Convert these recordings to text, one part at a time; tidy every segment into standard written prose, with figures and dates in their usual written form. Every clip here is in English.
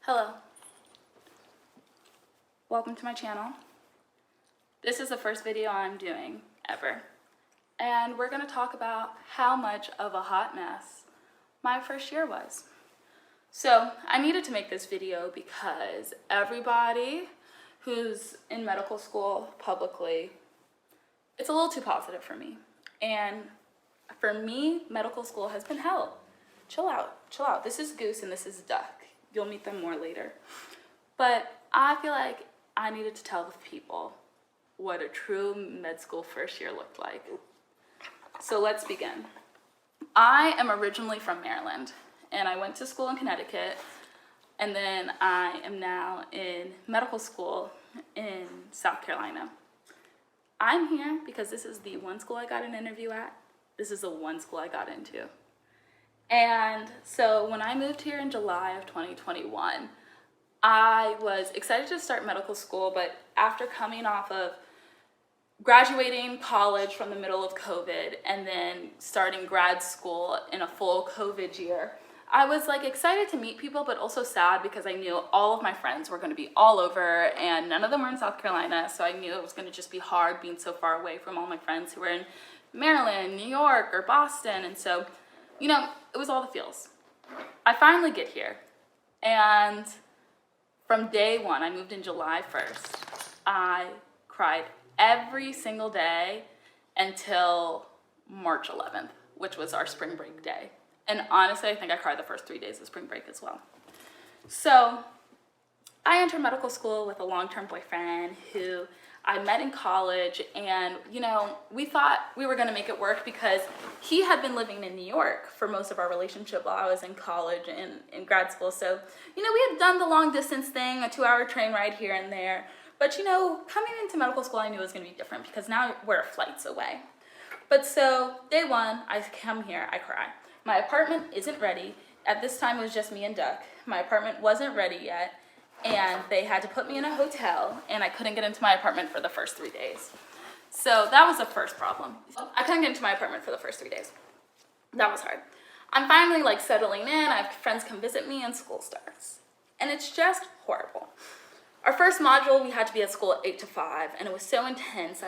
Hello, welcome to my channel. This is the first video I'm doing ever, and we're going to talk about how much of a hot mess my first year was. So I needed to make this video because everybody who's in medical school publicly, it's a little too positive for me. And for me, medical school has been hell. Chill out. This is Goose and this is Duck. You'll meet them more later. But I feel like I needed to tell the people what a true med school first year looked like. So let's begin. I am originally from Maryland, and I went to school in Connecticut, and then I am now in medical school in South Carolina. I'm here because this is the one school I got an interview at. This is the one school I got into. And so when I moved here in July of 2021, I was excited to start medical school, but after coming off of graduating college from the middle of COVID and then starting grad school in a full COVID year, I was like excited to meet people, but also sad because I knew all of my friends were going to be all over and none of them were in South Carolina. So I knew it was going to just be hard being so far away from all my friends who were in Maryland, New York, or Boston. And so, you know, it was all the feels. I finally get here, and from day one, I moved in July 1st. I cried every single day until March 11th, which was our spring break day. And honestly, I think I cried the first 3 days of spring break as well. So I entered medical school with a long-term boyfriend who I met in college, and you know, we thought we were gonna make it work because he had been living in New York for most of our relationship while I was in college and in grad school. So, you know, we had done the long distance thing, a 2-hour train ride here and there. But you know, coming into medical school, I knew it was gonna be different because now we're flights away. But so day one, I come here, I cry. My apartment isn't ready. At this time, it was just me and Duck. My apartment wasn't ready yet, and they had to put me in a hotel, and I couldn't get into my apartment for the first 3 days. So that was the first problem. I couldn't get into my apartment for the first 3 days. That was hard. I'm finally like settling in. I have friends come visit me, and school starts. And it's just horrible. Our first module, we had to be at school at 8 to 5, and it was so intense.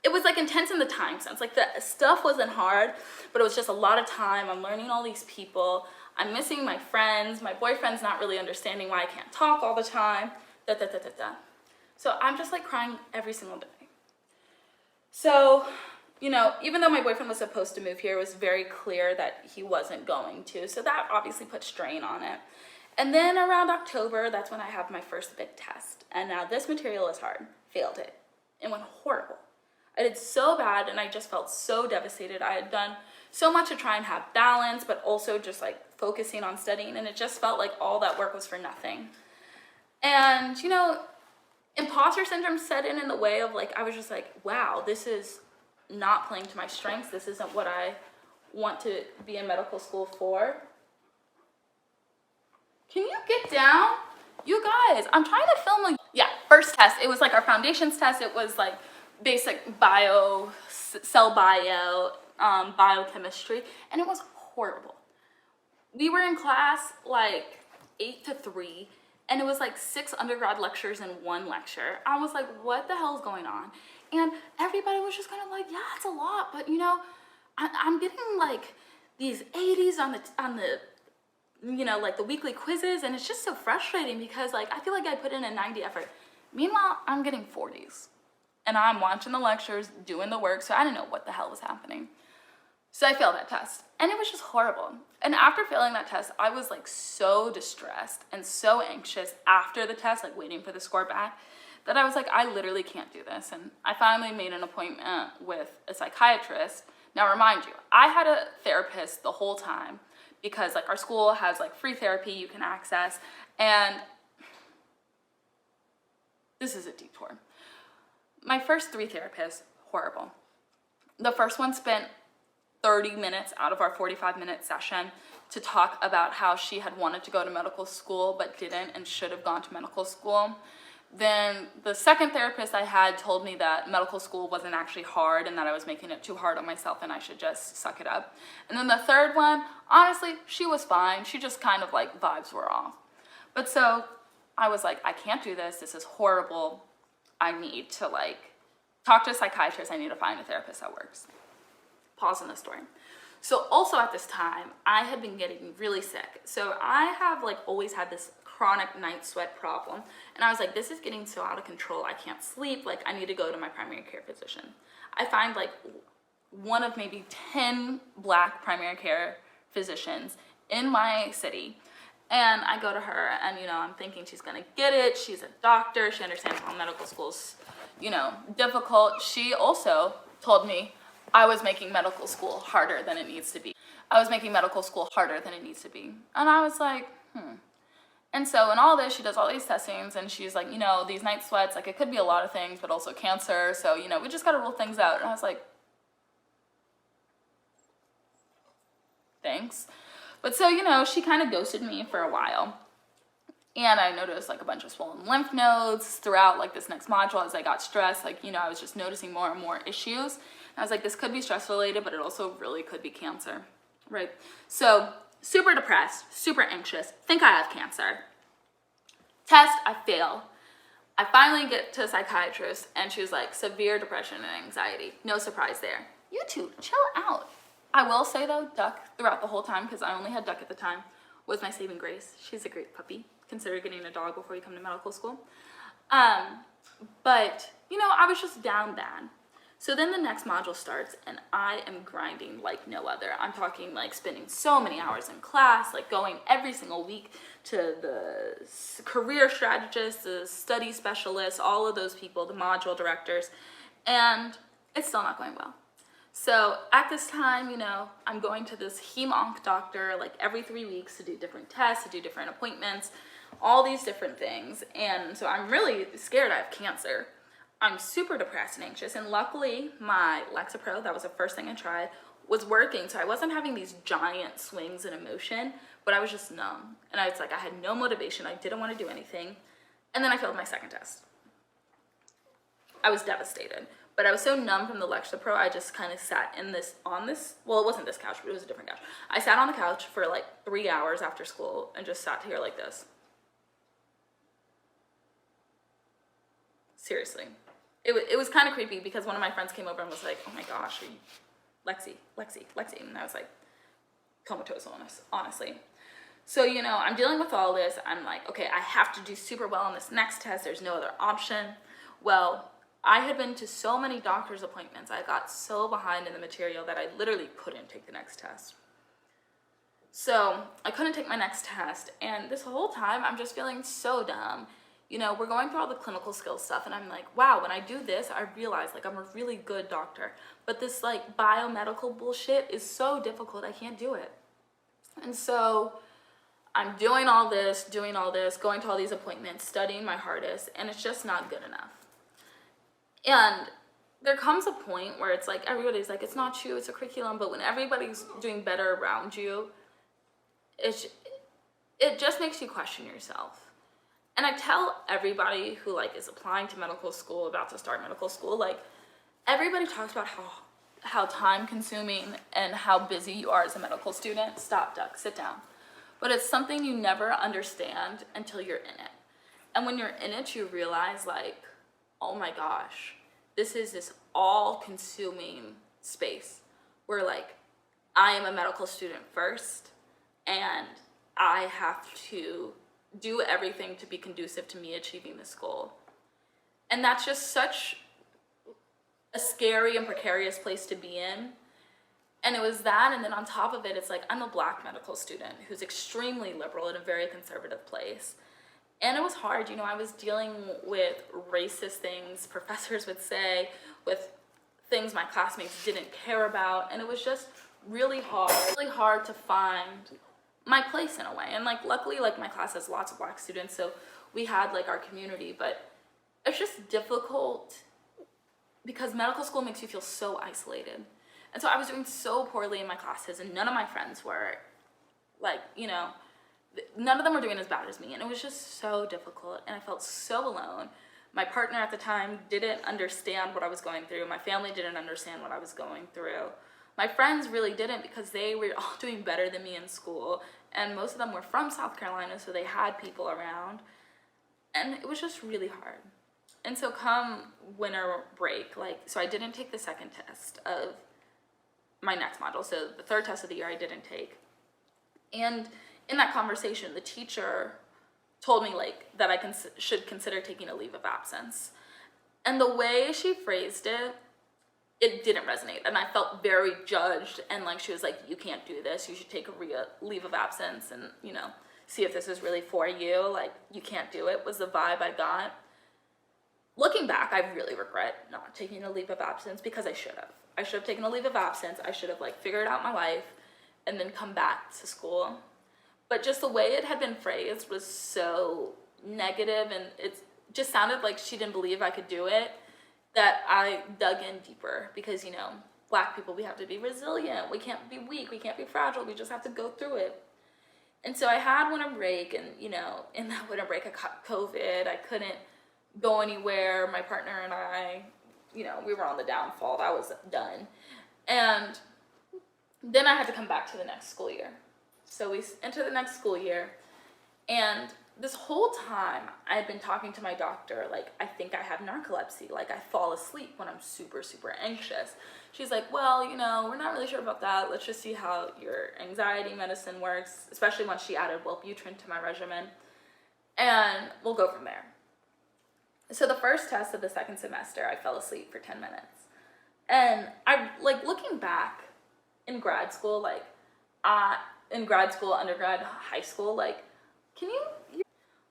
It was like intense in the time sense. Like the stuff wasn't hard, but it was just a lot of time. I'm learning all these people. I'm missing my friends. My boyfriend's not really understanding why I can't talk all the time. So I'm just like crying every single day. So, you know, even though my boyfriend was supposed to move here, it was very clear that he wasn't going to. So that obviously put strain on it. And then around October, that's when I have my first big test. And now this material is hard. Failed it. It went horrible. I did so bad, and I just felt so devastated. I had done so much to try and have balance, but also just like focusing on studying, and it just felt like all that work was for nothing. And, you know, imposter syndrome set in the way of like, I was just like, wow, this is not playing to my strengths. This isn't what I want to be in medical school for. Can you get down? You guys, I'm trying to film first test. It was like our foundations test. It was like basic cell bio, biochemistry, and it was horrible. We were in class like 8 to 3, and it was like 6 undergrad lectures in one lecture. I was like, what the hell is going on? And everybody was just kind of like, yeah, it's a lot, but you know, I'm getting like these 80s on the you know, like the weekly quizzes, and it's just so frustrating because like I feel like I put in a 90 effort. Meanwhile, I'm getting 40s. And I'm watching the lectures, doing the work, so I didn't know what the hell was happening. So I failed that test, and it was just horrible. And after failing that test, I was like so distressed and so anxious after the test, like waiting for the score back, that I was like, I literally can't do this. And I finally made an appointment with a psychiatrist. Now, remind you, I had a therapist the whole time because like our school has like free therapy you can access, and this is a detour. My first 3 therapists, horrible. The first one spent 30 minutes out of our 45-minute session to talk about how she had wanted to go to medical school but didn't and should have gone to medical school. Then the second therapist I had told me that medical school wasn't actually hard and that I was making it too hard on myself and I should just suck it up. And then the third one, honestly, she was fine. She just kind of like vibes were off. But so I was like, I can't do this. This is horrible. I need to like talk to a psychiatrist. I need to find a therapist that works. Pause in the story. So also at this time, I had been getting really sick. So I have like always had this chronic night sweat problem. And I was like, this is getting so out of control. I can't sleep. Like, I need to go to my primary care physician. I find like one of maybe 10 Black primary care physicians in my city. And I go to her and, you know, I'm thinking she's gonna get it. She's a doctor. She understands how medical school's, you know, difficult. She also told me I was making medical school harder than it needs to be. I was making medical school harder than it needs to be. And I was like, And so in all this, she does all these testings and she's like, you know, these night sweats, like it could be a lot of things, but also cancer. So, you know, we just got to rule things out. And I was like, thanks. But so, you know, she kind of ghosted me for a while. And I noticed like a bunch of swollen lymph nodes throughout like this next module as I got stressed. Like, you know, I was just noticing more and more issues. And I was like, this could be stress related, but it also really could be cancer, right? So super depressed, super anxious, think I have cancer. Test, I fail. I finally get to a psychiatrist and she was like, severe depression and anxiety. No surprise there. You two, chill out. I will say though, Duck, throughout the whole time, because I only had Duck at the time, was my saving grace. She's a great puppy. Consider getting a dog before you come to medical school. But, you know, I was just down bad. So then the next module starts and I am grinding like no other. I'm talking like spending so many hours in class, like going every single week to the career strategists, the study specialists, all of those people, the module directors, and it's still not going well. So at this time, you know, I'm going to this hem-onc doctor like every 3 weeks to do different tests, to do different appointments, all these different things. And so I'm really scared I have cancer. I'm super depressed and anxious. And luckily my Lexapro, that was the first thing I tried, was working. So I wasn't having these giant swings in emotion, but I was just numb. And I was like, I had no motivation. I didn't want to do anything. And then I failed my second test. I was devastated. But I was so numb from the Lexapro, I just kind of sat well, it wasn't this couch, but it was a different couch. I sat on the couch for like 3 hours after school and just sat here like this. Seriously. It was kind of creepy because one of my friends came over and was like, oh my gosh, Lexi. And I was like, comatose, honestly. So, you know, I'm dealing with all this. I'm like, okay, I have to do super well on this next test. There's no other option. Well, I had been to so many doctor's appointments. I got so behind in the material that I literally couldn't take the next test. So I couldn't take my next test. And this whole time, I'm just feeling so dumb. You know, we're going through all the clinical skills stuff. And I'm like, wow, when I do this, I realize like I'm a really good doctor. But this like biomedical bullshit is so difficult. I can't do it. And so I'm doing all this, going to all these appointments, studying my hardest, and it's just not good enough. And there comes a point where it's like, everybody's like, it's not you, it's a curriculum, but when everybody's doing better around you, it just makes you question yourself. And I tell everybody who like is applying to medical school, about to start medical school, like everybody talks about how time consuming and how busy you are as a medical student. Stop, Duck, sit down. But it's something you never understand until you're in it. And when you're in it, you realize like, oh my gosh, this is this all-consuming space where like I am a medical student first and I have to do everything to be conducive to me achieving this goal. And that's just such a scary and precarious place to be in. And it was that, and then on top of it, it's like I'm a Black medical student who's extremely liberal in a very conservative place. And it was hard, you know, I was dealing with racist things professors would say, with things my classmates didn't care about, and it was just really hard to find my place in a way. And like luckily like my class has lots of Black students, so we had like our community, but it's just difficult because medical school makes you feel so isolated. And so I was doing so poorly in my classes and none of my friends were like, you know, none of them were doing as bad as me, and it was just so difficult and I felt so alone. My partner at the time didn't understand what I was going through. My family didn't understand what I was going through. My friends really didn't because they were all doing better than me in school, and most of them were from South Carolina, so they had people around, and it was just really hard. And so come winter break, like, so I didn't take the second test of my next module, so the third test of the year I didn't take. And in that conversation, the teacher told me like that I should consider taking a leave of absence. And the way she phrased it, it didn't resonate. And I felt very judged, and like she was like, you can't do this, you should take a leave of absence and, you know, see if this is really for you. Like, you can't do it, was the vibe I got. Looking back, I really regret not taking a leave of absence because I should have. I should have taken a leave of absence. I should have like figured out my life and then come back to school. But just the way it had been phrased was so negative, and it just sounded like she didn't believe I could do it, that I dug in deeper because, you know, Black people, we have to be resilient. We can't be weak. We can't be fragile. We just have to go through it. And so I had winter break, and, you know, in that winter break, I caught COVID. I couldn't go anywhere. My partner and I, you know, we were on the downfall. That was done. And then I had to come back to the next school year. So we entered the next school year, and this whole time I had been talking to my doctor, like, I think I have narcolepsy. Like, I fall asleep when I'm super, super anxious. She's like, well, you know, we're not really sure about that. Let's just see how your anxiety medicine works, especially once she added Wellbutrin to my regimen, and we'll go from there. So the first test of the second semester, I fell asleep for 10 minutes. And I, like, looking back in grad school, like, in grad school, undergrad, high school, like,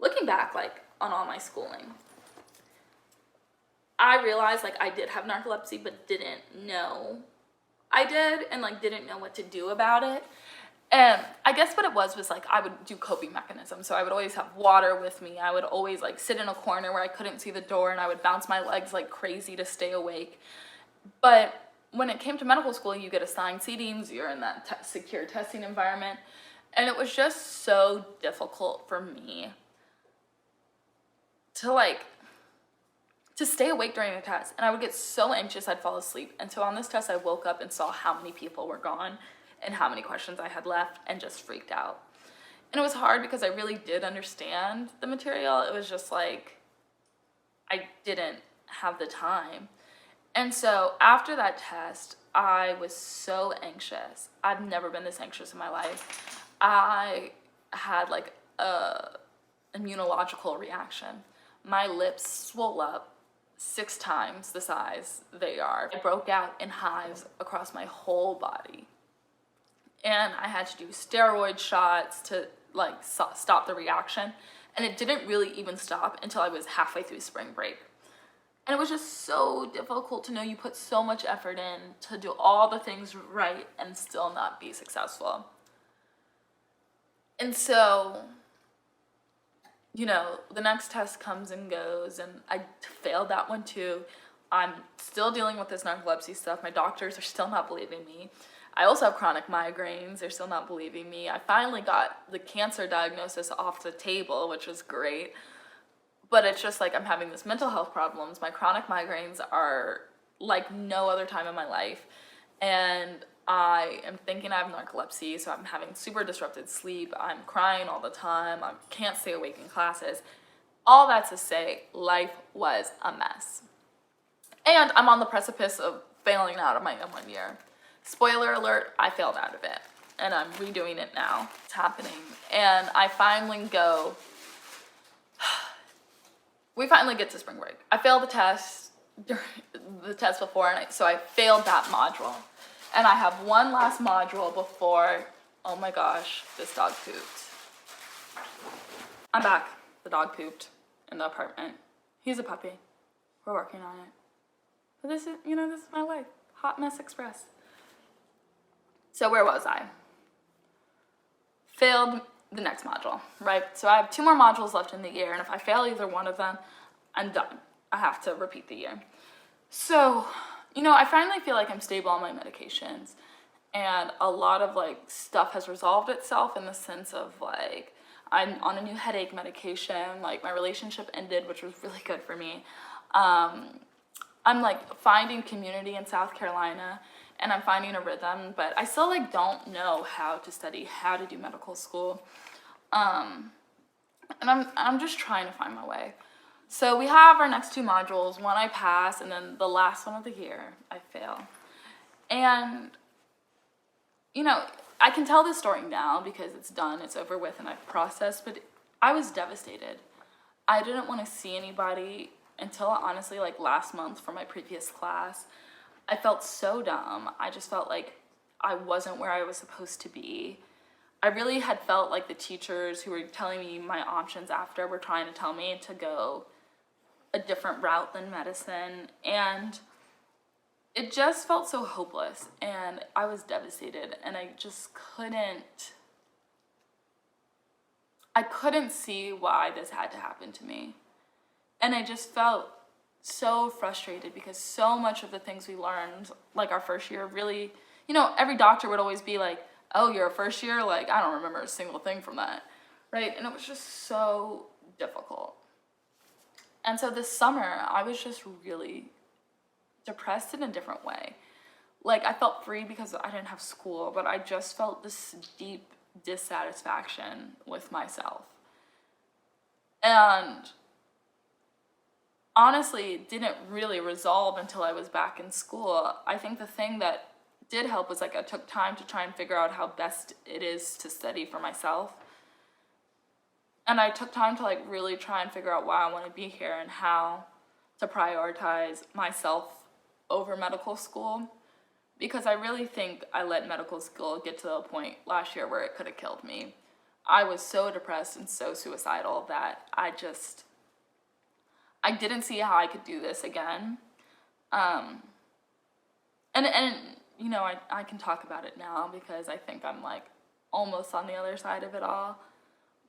looking back, like, on all my schooling, I realized, like, I did have narcolepsy, but didn't know I did, and, like, didn't know what to do about it. And I guess what it was like, I would do coping mechanisms. So I would always have water with me. I would always, like, sit in a corner where I couldn't see the door, and I would bounce my legs like crazy to stay awake. But when it came to medical school, you get assigned seatings, you're in that secure testing environment, and it was just so difficult for me to stay awake during a test. And I would get so anxious I'd fall asleep. And so on this test, I woke up and saw how many people were gone and how many questions I had left, and just freaked out. And it was hard because I really did understand the material. It was just like, I didn't have the time. And so after that test, I was so anxious. I've never been this anxious in my life. I had like a immunological reaction. My lips swelled up 6 times the size they are. I broke out in hives across my whole body. And I had to do steroid shots to like stop the reaction. And it didn't really even stop until I was halfway through spring break. And it was just so difficult to know you put so much effort in to do all the things right and still not be successful. And so, you know, the next test comes and goes, and I failed that one too. I'm still dealing with this narcolepsy stuff. My doctors are still not believing me. I also have chronic migraines. They're still not believing me. I finally got the cancer diagnosis off the table, which was great. But it's just like I'm having this mental health problems. My chronic migraines are like no other time in my life. And I am thinking I have narcolepsy, so I'm having super disrupted sleep. I'm crying all the time. I can't stay awake in classes. All that to say, life was a mess. And I'm on the precipice of failing out of my M1 year. Spoiler alert, I failed out of it. And I'm redoing it now. It's happening. And I finally go... We finally get to spring break. I failed the test before, and so I failed that module. And I have one last module before, oh my gosh, this dog pooped. I'm back. The dog pooped in the apartment. He's a puppy. We're working on it. But this is, you know, this is my life. Hot mess express. So where was I? Failed the next module, right? So I have 2 more modules left in the year, and if I fail either one of them, I'm done. I have to repeat the year. So, you know, I finally feel like I'm stable on my medications, and a lot of like stuff has resolved itself in the sense of like, I'm on a new headache medication, like my relationship ended, which was really good for me. I'm like finding community in South Carolina, and I'm finding a rhythm, but I still like don't know how to study, how to do medical school. And I'm just trying to find my way. So we have our next two modules. One I pass, and then the last one of the year I fail. And you know, I can tell this story now because it's done, it's over with, and I've processed, but I was devastated. I didn't want to see anybody until honestly like last month for my previous class. I felt so dumb. I just felt like I wasn't where I was supposed to be. I really had felt like the teachers who were telling me my options after were trying to tell me to go a different route than medicine, and it just felt so hopeless, and I was devastated, and I couldn't see why this had to happen to me. And I just felt so frustrated because so much of the things we learned, like our first year, really, you know, every doctor would always be like, oh, you're a first year? Like, I don't remember a single thing from that, right? And it was just so difficult. And so this summer, I was just really depressed in a different way. Like, I felt free because I didn't have school, but I just felt this deep dissatisfaction with myself. And honestly, it didn't really resolve until I was back in school. I think the thing that did help was like I took time to try and figure out how best it is to study for myself. And I took time to like really try and figure out why I want to be here and how to prioritize myself over medical school, because I really think I let medical school get to a point last year where it could have killed me. I was so depressed and so suicidal that I didn't see how I could do this again. And you know, I can talk about it now because I think I'm like almost on the other side of it all.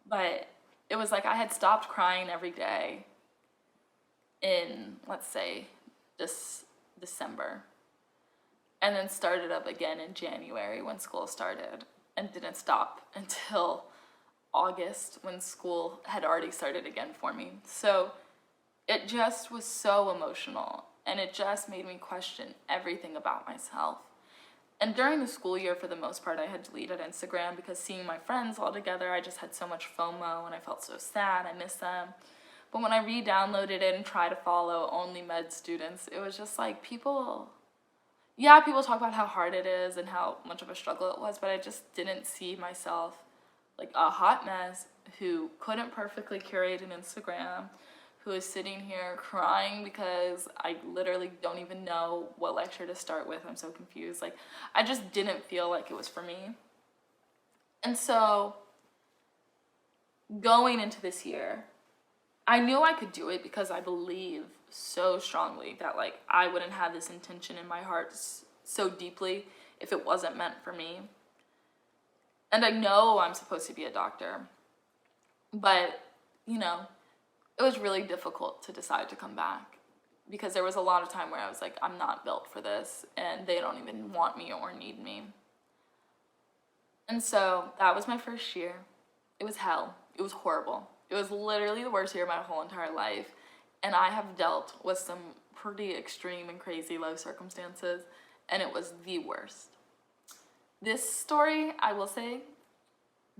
But it was like I had stopped crying every day in, let's say, December, and then started up again in January when school started, and didn't stop until August when school had already started again for me. So it just was so emotional, and it just made me question everything about myself. And during the school year, for the most part, I had deleted Instagram because seeing my friends all together, I just had so much FOMO and I felt so sad. I miss them. But when I re-downloaded it and tried to follow only med students, it was just like people talk about how hard it is and how much of a struggle it was, but I just didn't see myself like a hot mess who couldn't perfectly curate an Instagram, who is sitting here crying because I literally don't even know what lecture to start with. I'm so confused. Like, I just didn't feel like it was for me. And so going into this year, I knew I could do it because I believe so strongly that like I wouldn't have this intention in my heart so deeply if it wasn't meant for me. And I know I'm supposed to be a doctor, but you know, it was really difficult to decide to come back because there was a lot of time where I was like, I'm not built for this and they don't even want me or need me. And so that was my first year. It was hell. It was horrible. It was literally the worst year of my whole entire life. And I have dealt with some pretty extreme and crazy life circumstances, and it was the worst. This story, I will say,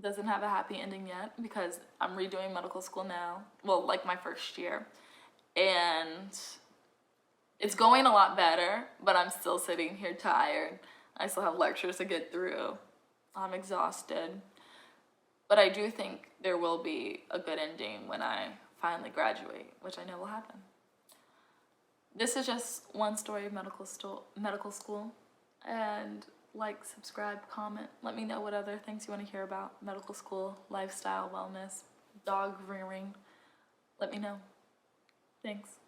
doesn't have a happy ending yet because I'm redoing medical school now. Well, like my first year. And it's going a lot better, but I'm still sitting here tired. I still have lectures to get through. I'm exhausted. But I do think there will be a good ending when I finally graduate, which I know will happen. This is just one story of medical school. And like, subscribe, comment. Let me know what other things you want to hear about medical school, lifestyle, wellness, dog rearing. Let me know. Thanks.